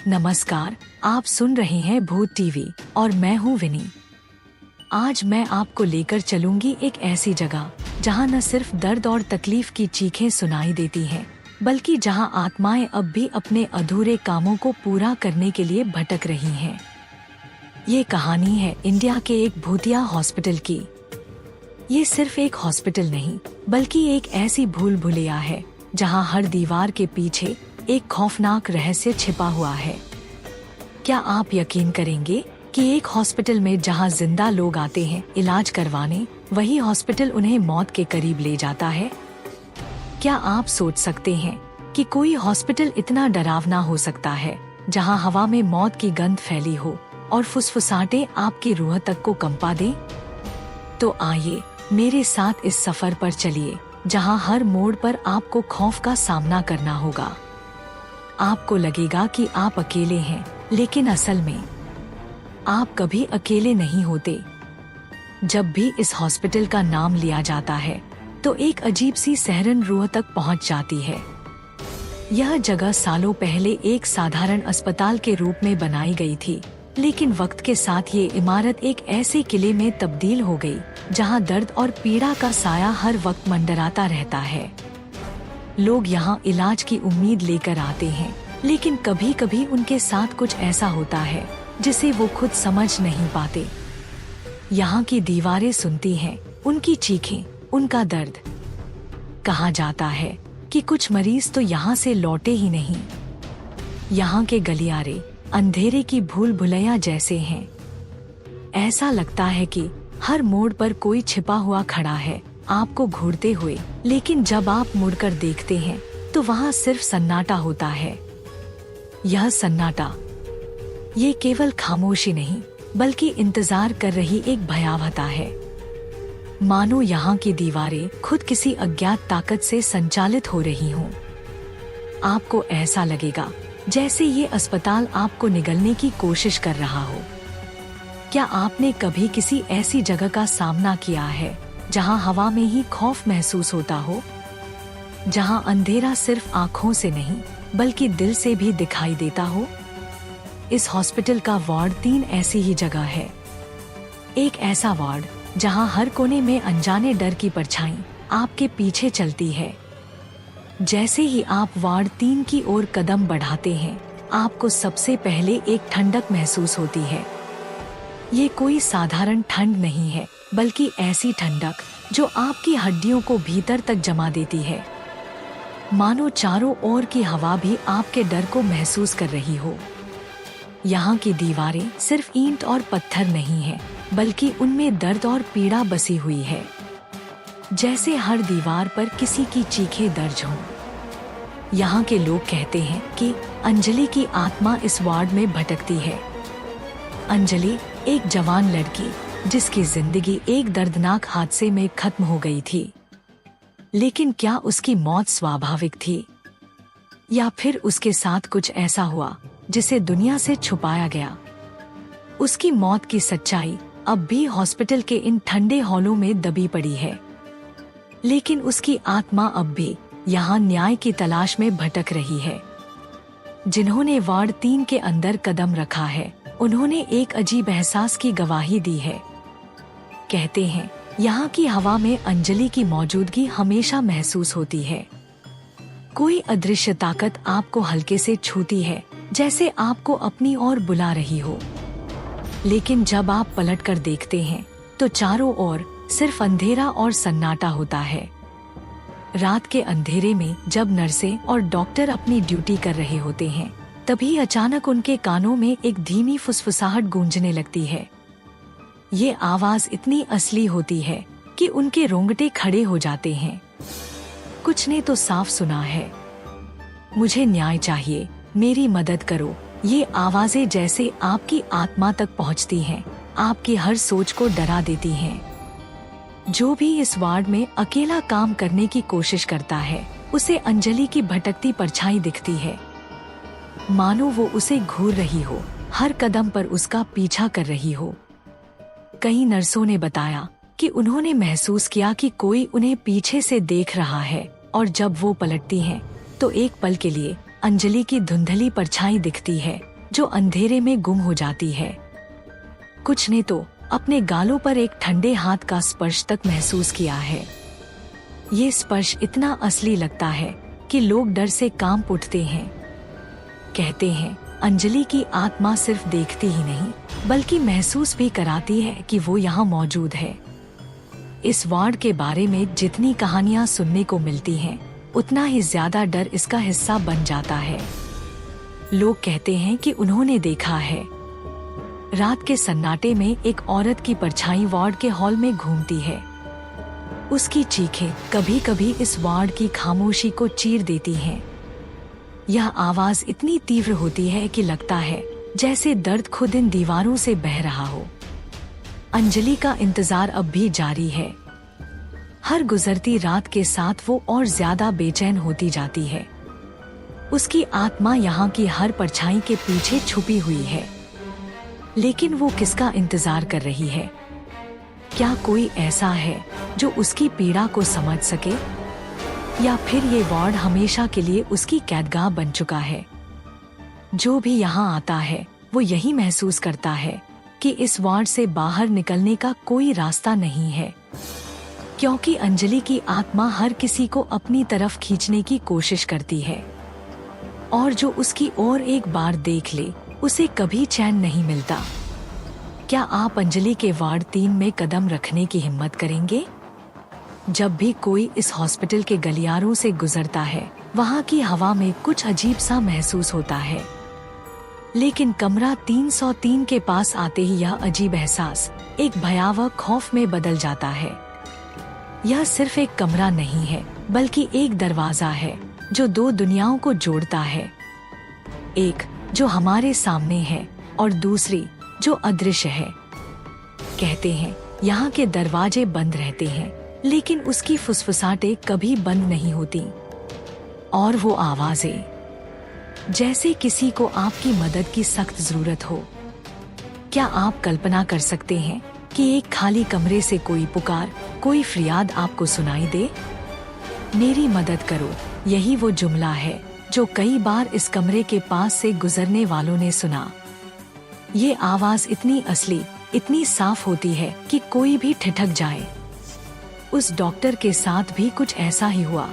नमस्कार, आप सुन रहे हैं भूत टीवी और मैं हूँ विनी। आज मैं आपको लेकर चलूंगी एक ऐसी जगह जहाँ न सिर्फ दर्द और तकलीफ की चीखें सुनाई देती हैं, बल्कि जहाँ आत्माएं अब भी अपने अधूरे कामों को पूरा करने के लिए भटक रही हैं। ये कहानी है इंडिया के एक भूतिया हॉस्पिटल की। ये सिर्फ एक हॉस्पिटल नहीं, बल्कि एक ऐसी भूल भुलैया है जहाँ हर दीवार के पीछे एक खौफनाक रहस्य छिपा हुआ है। क्या आप यकीन करेंगे कि एक हॉस्पिटल में जहां जिंदा लोग आते हैं इलाज करवाने, वही हॉस्पिटल उन्हें मौत के करीब ले जाता है? क्या आप सोच सकते हैं कि कोई हॉस्पिटल इतना डरावना हो सकता है जहां हवा में मौत की गंध फैली हो और फुसफुसाहटें आपकी रूह तक को कंपा दें? तो आइए मेरे साथ इस सफर पर चलिए जहां हर मोड़ पर आपको खौफ का सामना करना होगा। आपको लगेगा कि आप अकेले हैं, लेकिन असल में आप कभी अकेले नहीं होते। जब भी इस हॉस्पिटल का नाम लिया जाता है तो एक अजीब सी सहरन रूह तक पहुंच जाती है। यह जगह सालों पहले एक साधारण अस्पताल के रूप में बनाई गई थी, लेकिन वक्त के साथ ये इमारत एक ऐसे किले में तब्दील हो गई जहां दर्द और पीड़ा का साया हर वक्त मंडराता रहता है। लोग यहाँ इलाज की उम्मीद लेकर आते हैं, लेकिन कभी कभी उनके साथ कुछ ऐसा होता है जिसे वो खुद समझ नहीं पाते। यहाँ की दीवारें सुनती हैं उनकी चीखें, उनका दर्द। कहा जाता है कि कुछ मरीज तो यहाँ से लौटे ही नहीं। यहाँ के गलियारे अंधेरे की भूल भुलैया जैसे हैं। ऐसा लगता है कि हर मोड़ पर कोई छिपा हुआ खड़ा है आपको घूरते हुए, लेकिन जब आप मुड़कर देखते हैं तो वहाँ सिर्फ सन्नाटा होता है। यह सन्नाटा, ये केवल खामोशी नहीं बल्कि इंतजार कर रही एक भयावहता है। मानो यहाँ की दीवारें खुद किसी अज्ञात ताकत से संचालित हो रही हों। आपको ऐसा लगेगा जैसे ये अस्पताल आपको निगलने की कोशिश कर रहा हो। क्या आपने कभी किसी ऐसी जगह का सामना किया है जहां हवा में ही खौफ महसूस होता हो, जहां अंधेरा सिर्फ आँखों से नहीं बल्कि दिल से भी दिखाई देता हो? इस हॉस्पिटल का वार्ड 3 ऐसी ही जगह है। एक ऐसा वार्ड जहां हर कोने में अनजाने डर की परछाई आपके पीछे चलती है। जैसे ही आप वार्ड 3 की ओर कदम बढ़ाते हैं, आपको सबसे पहले एक ठंडक महसूस होती है। ये कोई साधारण ठंड नहीं है, बल्कि ऐसी ठंडक जो आपकी हड्डियों को भीतर तक जमा देती है। मानो चारों ओर की हवा भी आपके डर को महसूस कर रही हो। यहाँ की दीवारें सिर्फ ईंट और पत्थर नहीं है, बल्कि उनमें दर्द और पीड़ा बसी हुई है। जैसे हर दीवार पर किसी की चीखें दर्ज हों। यहाँ के लोग कहते हैं कि अंजलि की आत्मा इस वार्ड में भटकती है। अंजलि एक जवान लड़की जिसकी जिंदगी एक दर्दनाक हादसे में खत्म हो गई थी। लेकिन क्या उसकी मौत स्वाभाविक थी, या फिर उसके साथ कुछ ऐसा हुआ जिसे दुनिया से छुपाया गया? उसकी मौत की सच्चाई अब भी हॉस्पिटल के इन ठंडे हॉलों में दबी पड़ी है, लेकिन उसकी आत्मा अब भी यहाँ न्याय की तलाश में भटक रही है। जिन्होंने वार्ड 3 के अंदर कदम रखा है, उन्होंने एक अजीब एहसास की गवाही दी है। कहते हैं यहाँ की हवा में अंजलि की मौजूदगी हमेशा महसूस होती है। कोई अदृश्य ताकत आपको हल्के से छूती है, जैसे आपको अपनी ओर बुला रही हो। लेकिन जब आप पलटकर देखते हैं तो चारों ओर सिर्फ अंधेरा और सन्नाटा होता है। रात के अंधेरे में जब नर्सें और डॉक्टर अपनी ड्यूटी कर रहे होते हैं, तभी अचानक उनके कानों में एक धीमी फुसफुसाहट गूंजने लगती है। ये आवाज इतनी असली होती है कि उनके रोंगटे खड़े हो जाते हैं। कुछ ने तो साफ सुना है, मुझे न्याय चाहिए, मेरी मदद करो। ये आवाजें जैसे आपकी आत्मा तक पहुंचती हैं, आपकी हर सोच को डरा देती हैं। जो भी इस वार्ड में अकेला काम करने की कोशिश करता है, उसे अंजलि की भटकती परछाई दिखती है। मानो वो उसे घूर रही हो, हर कदम पर उसका पीछा कर रही हो। कई नर्सों ने बताया कि उन्होंने महसूस किया कि कोई उन्हें पीछे से देख रहा है, और जब वो पलटती हैं, तो एक पल के लिए अंजलि की धुंधली परछाई दिखती है, जो अंधेरे में गुम हो जाती है। कुछ ने तो अपने गालों पर एक ठंडे हाथ का स्पर्श तक महसूस किया है। ये स्पर्श इतना असली लगता है कि लोग डर से कांप उठते हैं। कहते हैं अंजलि की आत्मा सिर्फ देखती ही नहीं बल्कि महसूस भी कराती है कि वो यहाँ मौजूद है। इस वार्ड के बारे में जितनी कहानियाँ सुनने को मिलती हैं, उतना ही ज्यादा डर इसका हिस्सा बन जाता है। लोग कहते हैं कि उन्होंने देखा है रात के सन्नाटे में एक औरत की परछाई वार्ड के हॉल में घूमती है। उसकी चीखें कभी कभी इस वार्ड की खामोशी को चीर देती हैं। यह आवाज इतनी तीव्र होती है कि लगता है जैसे दर्द खुद इन दीवारों से बह रहा हो। अंजलि का इंतजार अब भी जारी है। हर गुजरती रात के साथ वो और ज्यादा बेचैन होती जाती है। उसकी आत्मा यहाँ की हर परछाई के पीछे छुपी हुई है। लेकिन वो किसका इंतजार कर रही है? क्या कोई ऐसा है जो उसकी पीड़ा को समझ सके, या फिर ये वार्ड हमेशा के लिए उसकी कैदगाह बन चुका है? जो भी यहाँ आता है वो यही महसूस करता है कि इस वार्ड से बाहर निकलने का कोई रास्ता नहीं है, क्योंकि अंजलि की आत्मा हर किसी को अपनी तरफ खींचने की कोशिश करती है, और जो उसकी ओर एक बार देख ले उसे कभी चैन नहीं मिलता। क्या आप अंजलि के वार्ड 3 में कदम रखने की हिम्मत करेंगे? जब भी कोई इस हॉस्पिटल के गलियारों से गुजरता है, वहाँ की हवा में कुछ अजीब सा महसूस होता है। लेकिन कमरा 303 के पास आते ही यह अजीब एहसास एक भयावह खौफ में बदल जाता है। यह सिर्फ एक कमरा नहीं है, बल्कि एक दरवाजा है जो 2 दुनियाओं को जोड़ता है। एक जो हमारे सामने है और दूसरी जो अदृश्य है। कहते हैं यहाँ के दरवाजे बंद रहते हैं, लेकिन उसकी फुसफुसाहटें कभी बंद नहीं होती। और वो आवाजें, जैसे किसी को आपकी मदद की सख्त जरूरत हो। क्या आप कल्पना कर सकते हैं कि एक खाली कमरे से कोई पुकार, कोई फरियाद आपको सुनाई दे? मेरी मदद करो, यही वो जुमला है जो कई बार इस कमरे के पास से गुजरने वालों ने सुना। ये आवाज इतनी असली, इतनी साफ होती है कि कोई भी ठिठक जाए। उस डॉक्टर के साथ भी कुछ ऐसा ही हुआ।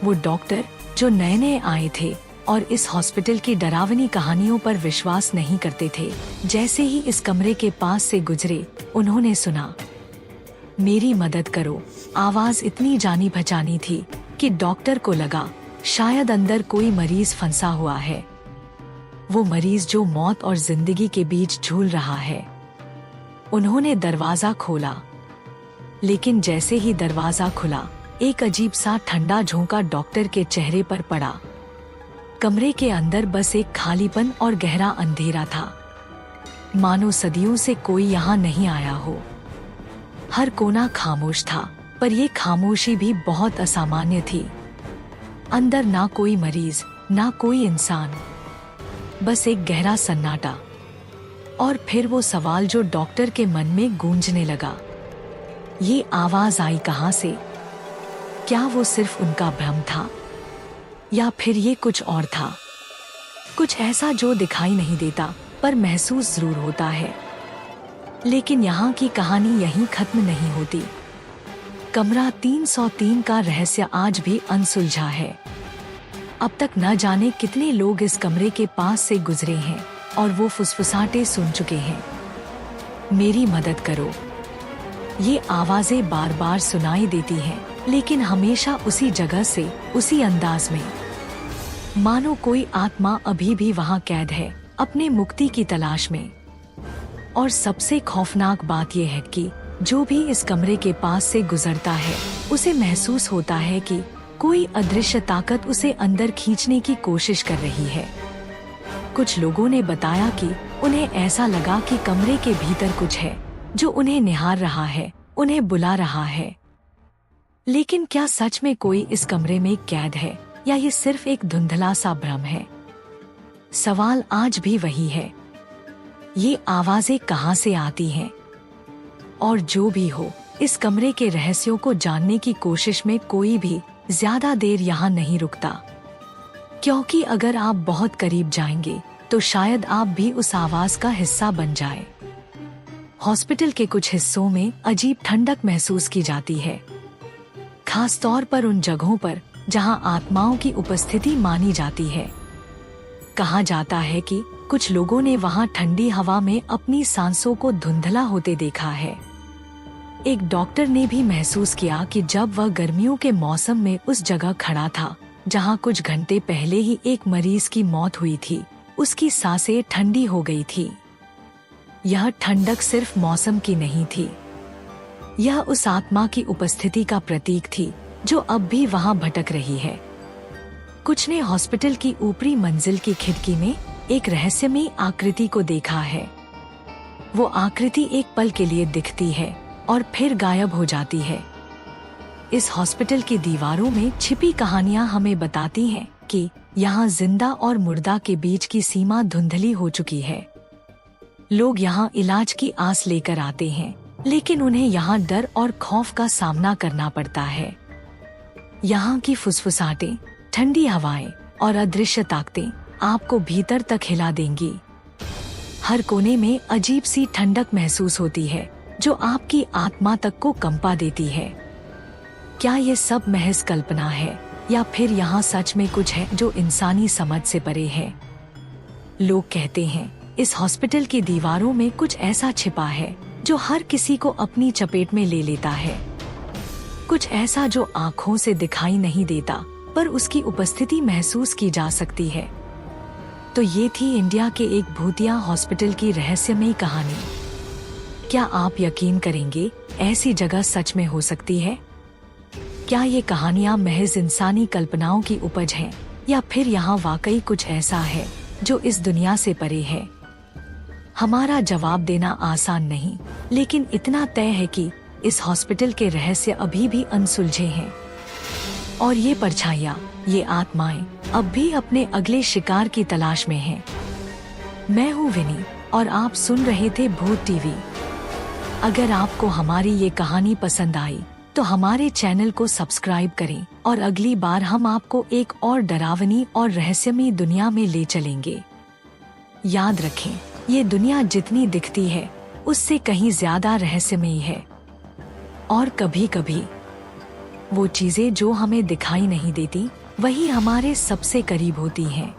वो डॉक्टर जो नए नए आए थे और इस हॉस्पिटल की डरावनी कहानियों पर विश्वास नहीं करते थे, जैसे ही इस कमरे के पास से गुजरे, उन्होंने सुना, मेरी मदद करो। आवाज इतनी जानी पहचानी थी कि डॉक्टर को लगा शायद अंदर कोई मरीज फंसा हुआ है। वो मरीज जो मौत और जिंदगी के बीच झूल रहा है। उन्होंने दरवाजा खोला, लेकिन जैसे ही दरवाजा खुला, एक अजीब सा ठंडा झोंका डॉक्टर के चेहरे पर पड़ा। कमरे के अंदर बस एक खालीपन और गहरा अंधेरा था, मानो सदियों से कोई यहाँ नहीं आया हो। हर कोना खामोश था, पर ये खामोशी भी बहुत असामान्य थी। अंदर ना कोई मरीज, ना कोई इंसान, बस एक गहरा सन्नाटा। और फिर वो सवाल जो डॉक्टर के मन में गूंजने लगा, ये आवाज आई कहाँ से? क्या वो सिर्फ उनका भ्रम था, या फिर ये कुछ और था? कुछ ऐसा जो दिखाई नहीं देता पर महसूस जरूर होता है। लेकिन यहाँ की कहानी यहीं खत्म नहीं होती। कमरा 303 का रहस्य आज भी अनसुलझा है। अब तक न जाने कितने लोग इस कमरे के पास से गुजरे हैं और वो फुसफुसाहटें सुन चुके हैं। मेरी मदद करो। ये आवाजें बार बार सुनाई देती हैं, लेकिन हमेशा उसी जगह से, उसी अंदाज में, मानो कोई आत्मा अभी भी वहाँ कैद है, अपने मुक्ति की तलाश में। और सबसे खौफनाक बात यह है कि जो भी इस कमरे के पास से गुजरता है, उसे महसूस होता है कि कोई अदृश्य ताकत उसे अंदर खींचने की कोशिश कर रही है। कुछ लोगों ने बताया कि उन्हें ऐसा लगा कि कमरे के भीतर कुछ है जो उन्हें निहार रहा है, उन्हें बुला रहा है। लेकिन क्या सच में कोई इस कमरे में कैद है, या ये सिर्फ एक धुंधला सा भ्रम है? सवाल आज भी वही है, ये आवाजें कहाँ से आती हैं? और जो भी हो, इस कमरे के रहस्यों को जानने की कोशिश में कोई भी ज्यादा देर यहाँ नहीं रुकता, क्योंकि अगर आप बहुत करीब जाएंगे तो शायद आप भी उस आवाज का हिस्सा बन जाए। हॉस्पिटल के कुछ हिस्सों में अजीब ठंडक महसूस की जाती है, खास तौर पर उन जगहों पर जहां आत्माओं की उपस्थिति मानी जाती है। कहा जाता है कि कुछ लोगों ने वहां ठंडी हवा में अपनी सांसों को धुंधला होते देखा है। एक डॉक्टर ने भी महसूस किया कि जब वह गर्मियों के मौसम में उस जगह खड़ा था जहां कुछ घंटे पहले ही एक मरीज की मौत हुई थी, उसकी सांसें ठंडी हो गई थी। यह ठंडक सिर्फ मौसम की नहीं थी, यह उस आत्मा की उपस्थिति का प्रतीक थी जो अब भी वहां भटक रही है। कुछ ने हॉस्पिटल की ऊपरी मंजिल की खिड़की में एक रहस्यमयी आकृति को देखा है। वो आकृति एक पल के लिए दिखती है और फिर गायब हो जाती है। इस हॉस्पिटल की दीवारों में छिपी कहानियां हमें बताती हैं कि यहाँ जिंदा और मुर्दा के बीच की सीमा धुंधली हो चुकी है। लोग यहाँ इलाज की आस लेकर आते हैं, लेकिन उन्हें यहाँ डर और खौफ का सामना करना पड़ता है। यहाँ की फुसफुसाहटें, ठंडी हवाएं और अदृश्य ताकतें आपको भीतर तक हिला देंगी। हर कोने में अजीब सी ठंडक महसूस होती है जो आपकी आत्मा तक को कंपा देती है। क्या ये सब महज कल्पना है या फिर यहाँ सच में कुछ है जो इंसानी समझ से परे है? लोग कहते हैं इस हॉस्पिटल की दीवारों में कुछ ऐसा छिपा है जो हर किसी को अपनी चपेट में ले लेता है। कुछ ऐसा जो आँखों से दिखाई नहीं देता पर उसकी उपस्थिति महसूस की जा सकती है। तो ये थी इंडिया के एक भूतिया हॉस्पिटल की रहस्यमयी कहानी। क्या आप यकीन करेंगे ऐसी जगह सच में हो सकती है? क्या ये कहानियां महज इंसानी कल्पनाओं की उपज हैं या फिर यहाँ वाकई कुछ ऐसा है जो इस दुनिया से परे है? हमारा जवाब देना आसान नहीं, लेकिन इतना तय है कि इस हॉस्पिटल के रहस्य अभी भी अनसुलझे हैं और ये परछाइयां, ये आत्माएं अब भी अपने अगले शिकार की तलाश में हैं। मैं हूँ विनी और आप सुन रहे थे भूत टीवी। अगर आपको हमारी ये कहानी पसंद आई तो हमारे चैनल को सब्सक्राइब करें और अगली बार हम आपको एक और डरावनी और रहस्यमयी दुनिया में ले चलेंगे। याद रखें, ये दुनिया जितनी दिखती है उससे कहीं ज्यादा रहस्यमयी है और कभी-कभी वो चीजें जो हमें दिखाई नहीं देती वही हमारे सबसे करीब होती हैं।